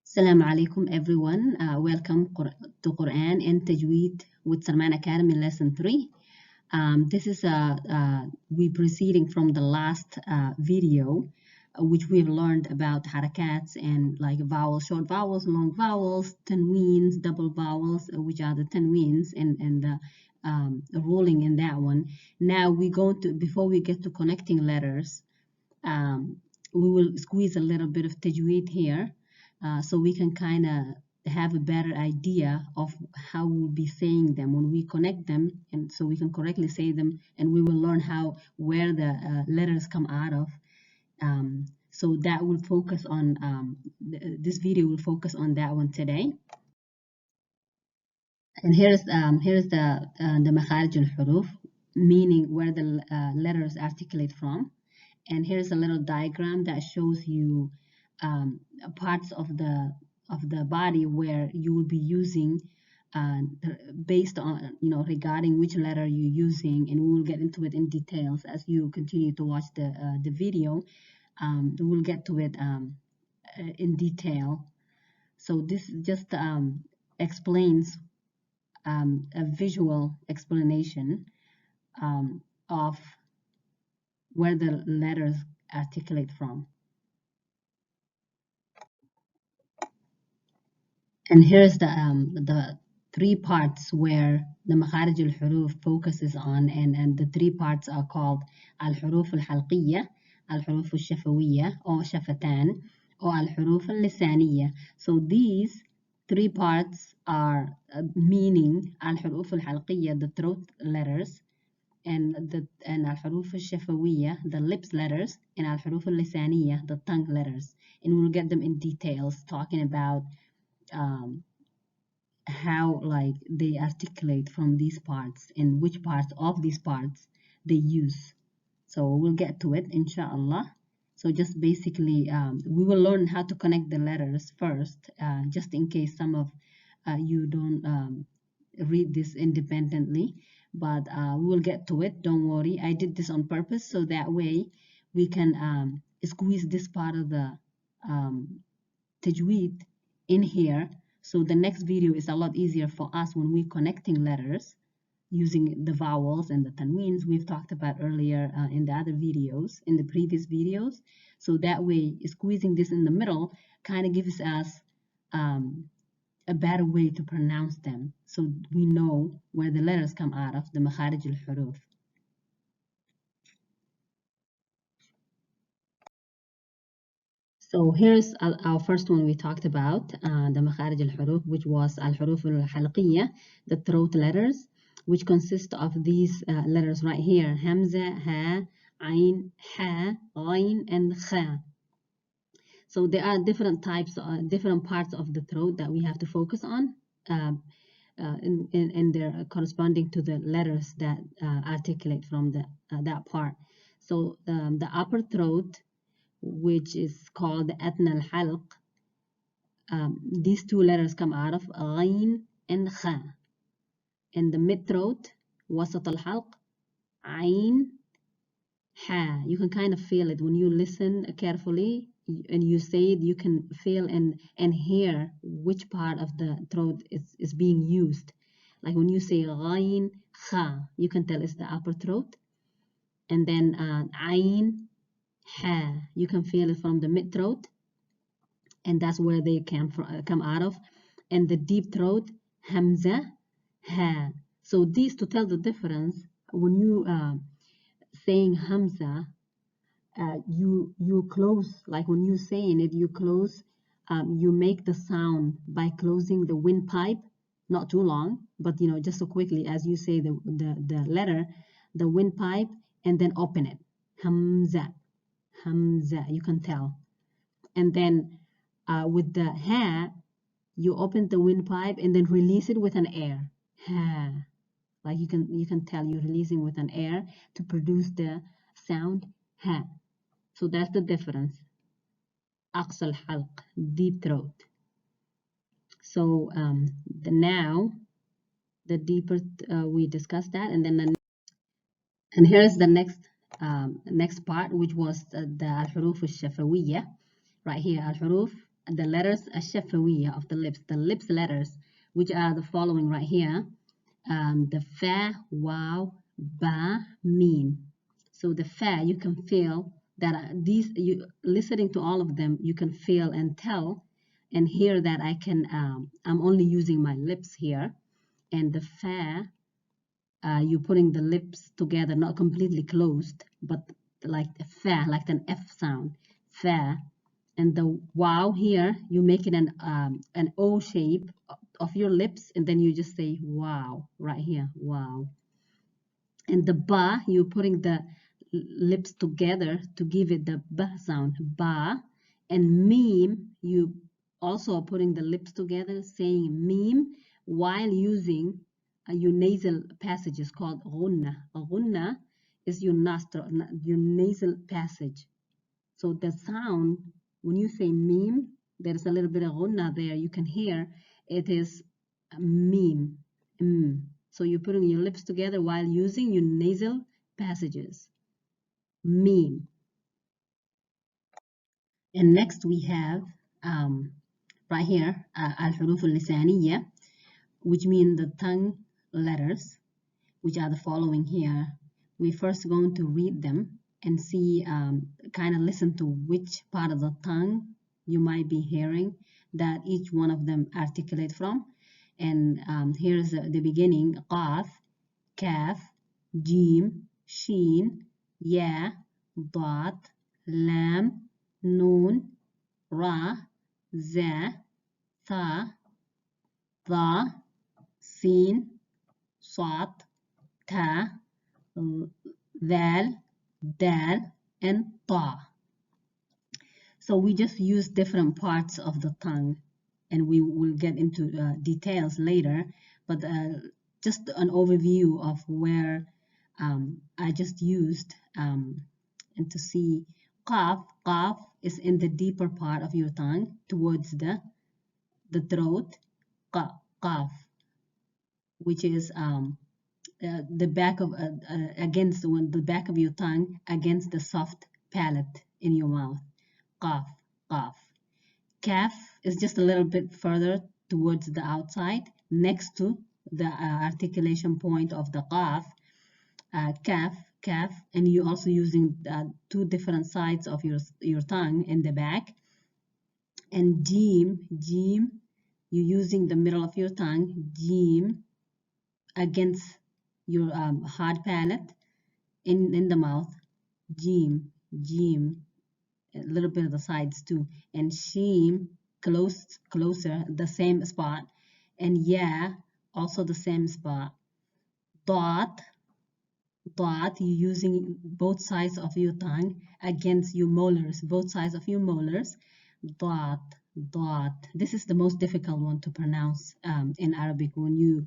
Assalamu alaikum everyone. Welcome to Quran and Tajweed with Salman Academy Lesson 3. This is we proceeding from the last video, which we've learned about harakats and like vowels, short vowels, long vowels, tanweens, double vowels, which are the tanweens, and the ruling in that one. Now we go to, before we get to connecting letters, we will squeeze a little bit of tajweed here, so we can kind of have a better idea of how we'll be saying them when we connect them, and so we can correctly say them, and we will learn where the letters come out of. So that will focus on this video will focus on that one today. And here's the makharij al-huruf, meaning where the letters articulate from. And here's a little diagram that shows you parts of the body where you will be using based on, regarding which letter you're using, and we will get into it in details as you continue to watch the video. We'll get to it in detail. So this just explains a visual explanation of where the letters articulate from. And here's the three parts where the makharij al-huruf focuses on, and the three parts are called al-huruf al-halqiyya, al-huruf al-shafawiyya or shafatan, or al-huruf al-lisaniyya. So these three parts are meaning al-huruf al-halqiyya, the throat letters, and al-huruf al-shafawiyya, the lips letters, and al-huruf al-lisaniyya, the tongue letters. And we'll get them in details, talking about how like they articulate from these parts and which parts of these parts they use. So we'll get to it, inshallah. So just basically we will learn how to connect the letters first, just in case some of you don't read this independently, but we will get to it, don't worry. I did this on purpose so that way we can squeeze this part of the tajweed in here, so the next video is a lot easier for us when we're connecting letters using the vowels and the tanweens we've talked about earlier in the other videos, in the previous videos. So that way, squeezing this in the middle kind of gives us a better way to pronounce them, so we know where the letters come out of, the makharij al-huruf. So here's our first one we talked about, the makharij al-huruf, which was al-huruf al-halqiyya, the throat letters, which consist of these letters right here: hamza, ha, ain, ha, ghain, and kha. So there are different types, different parts of the throat that we have to focus on, and they're corresponding to the letters that articulate from that part. So the upper throat, which is called the Adna al-Halq, these two letters come out of Ghain and Kha. And the mid-throat, Wasat al-Halq, Ain, Ha. You can kind of feel it when you listen carefully and you say it, you can feel and hear which part of the throat is being used. Like when you say Ghain, Kha, you can tell it's the upper throat. And then Ain, Ha, you can feel it from the mid-throat, and that's where they come out of. And the deep throat, Hamza, Ha. So these, to tell the difference, when you saying Hamza, you close, like when you saying it, you close, you make the sound by closing the windpipe, not too long, but just so quickly as you say the letter, the windpipe, and then open it, Hamza. Hamza, you can tell. And then with the ha, you open the windpipe and then release it with an air. Ha, like you can tell you're releasing with an air to produce the sound ha. So that's the difference. Aqsa al-halq, deep throat. So now the deeper we discussed that, and then and here's the next part, which was the al-huruf al-shafawiyya. Right here, al-huruf the letters الشفوية of the lips letters, which are the following right here. The fa, wow, ba, mim. So the fa, you can feel that these, you listening to all of them, you can feel and tell and hear that I'm only using my lips here. And the fa, you're putting the lips together, not completely closed, but like a fa, like an F sound, fa. And the wow here, you make it an O shape of your lips, and then you just say wow right here, wow. And the ba, you're putting the lips together to give it the ba sound, ba. And meme, you also are putting the lips together, saying meme, while using your nasal passages called ghunna. A ghunna is your nostril, your nasal passage. So the sound, when you say meme, there is a little bit of ghunna there. You can hear it is meme. So you're putting your lips together while using your nasal passages. Meme. And next we have right here al-huruf al-lisaniyya, which mean the tongue letters, which are the following here. We first going to read them and see, kind of listen to which part of the tongue you might be hearing that each one of them articulate from. And here's the beginning: qaf, kaf, jim, sheen, ya, dot, lam, noon, ra, za, tha, dha, sin, صاد, ta, ذال, dal, and ta. So we just use different parts of the tongue, and we will get into details later, but just an overview of where I just used, and to see qaf. Qaf is in the deeper part of your tongue towards the throat. Qaf, which is the back of against the back of your tongue against the soft palate in your mouth. Qaf, qaf. Kaf is just a little bit further towards the outside, next to the articulation point of the qaf. Kaf, kaf, and you're also using two different sides of your tongue in the back. And jim, jim, you're using the middle of your tongue, jim, against your hard palate in the mouth. Jim, jim, a little bit of the sides too. And sheen, closer, the same spot. And yeah, also the same spot. Dot, dot, you're using both sides of your tongue against your molars, both sides of your molars. Dot, dot. This is the most difficult one to pronounce in Arabic when you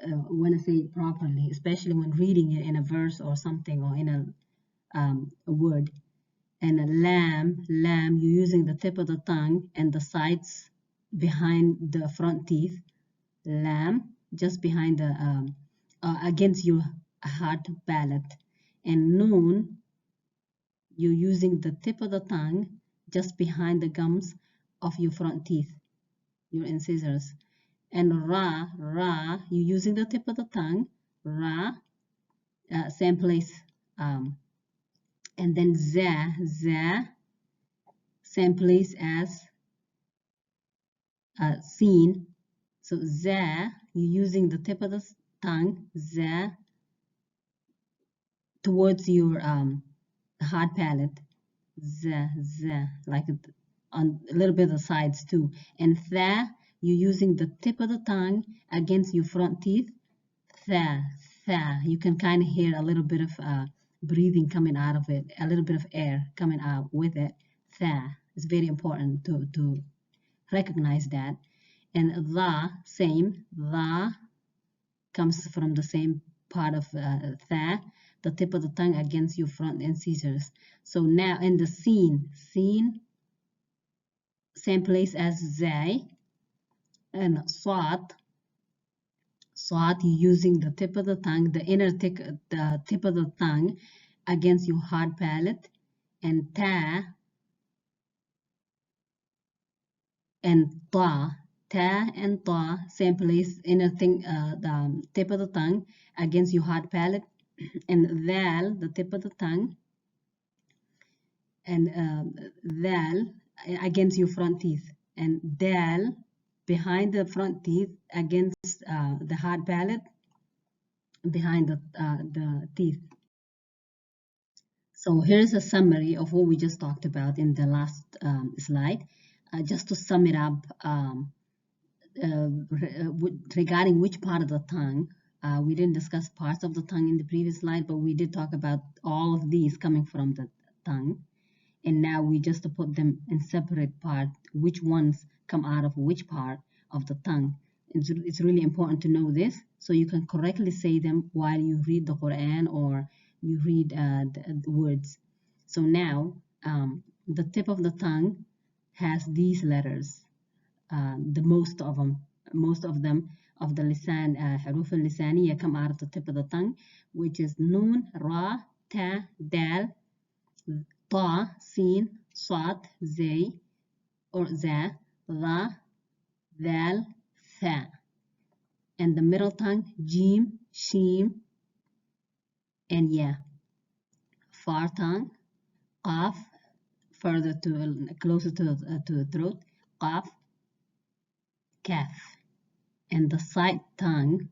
want to say it properly, especially when reading it in a verse or something, or in a word. And a lamb, lamb, you're using the tip of the tongue and the sides behind the front teeth. Lamb, just behind the against your hard palate. And noon, you're using the tip of the tongue just behind the gums of your front teeth, your incisors. And ra, ra, you're using the tip of the tongue, ra, same place. And then za, za, same place as sin. So za, you're using the tip of the tongue, za, towards your hard palate, za, za, like on a little bit of the sides too. And tha, you're using the tip of the tongue against your front teeth, tha, tha. You can kind of hear a little bit of breathing coming out of it, a little bit of air coming out with it. Tha. It's very important to recognize that. And the, same, the comes from the same part of tha, the tip of the tongue against your front incisors. So now in the sin, sin, same place as zay. And swat, swat, using the tip of the tongue, the the tip of the tongue against your hard palate. And ta, and ta. Ta and ta, same place, in a thing, the tip of the tongue against your hard palate, and dal, the tip of the tongue, and dal against your front teeth, and dal behind the front teeth against the hard palate behind the teeth. So here's a summary of what we just talked about in the last slide. Just to sum it up, regarding which part of the tongue, we didn't discuss parts of the tongue in the previous slide, but we did talk about all of these coming from the tongue. And now we just put them in separate part, which ones come out of which part of the tongue. It's really important to know this so you can correctly say them while you read the Quran or you read the words. So now the tip of the tongue has these letters, the most of them of the lisan, حروف اللسانية come out of the tip of the tongue, which is nun, ra, ta, dal, طا, sin, صاد, زي, or za, ظا, ذال, ثا. And the middle tongue, jim, shim, and ya. Far tongue, qaf, further to, closer to the throat, qaf, kaf. And the side tongue,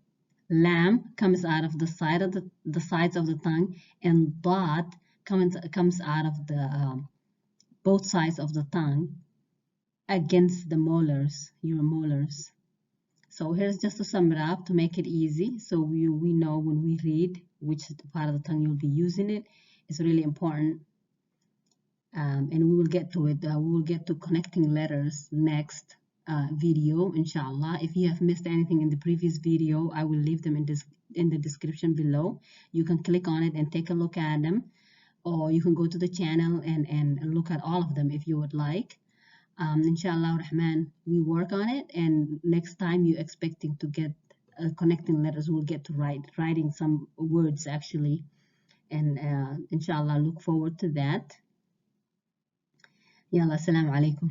lam, comes out of the sides of the tongue, and dad comes out of the both sides of the tongue against the molars, your molars. So here's just to sum it up to make it easy, so we know when we read which part of the tongue you'll be using it. It's really important, and we will get to it. We will get to connecting letters next video, inshallah. If you have missed anything in the previous video, I will leave them in the description below. You can click on it and take a look at them, or you can go to the channel and look at all of them if you would like. Inshallah Rahman, we work on it, and next time you're expecting to get connecting letters, we'll get to writing some words actually, and inshallah look forward to that. Yalla, assalamu alaikum.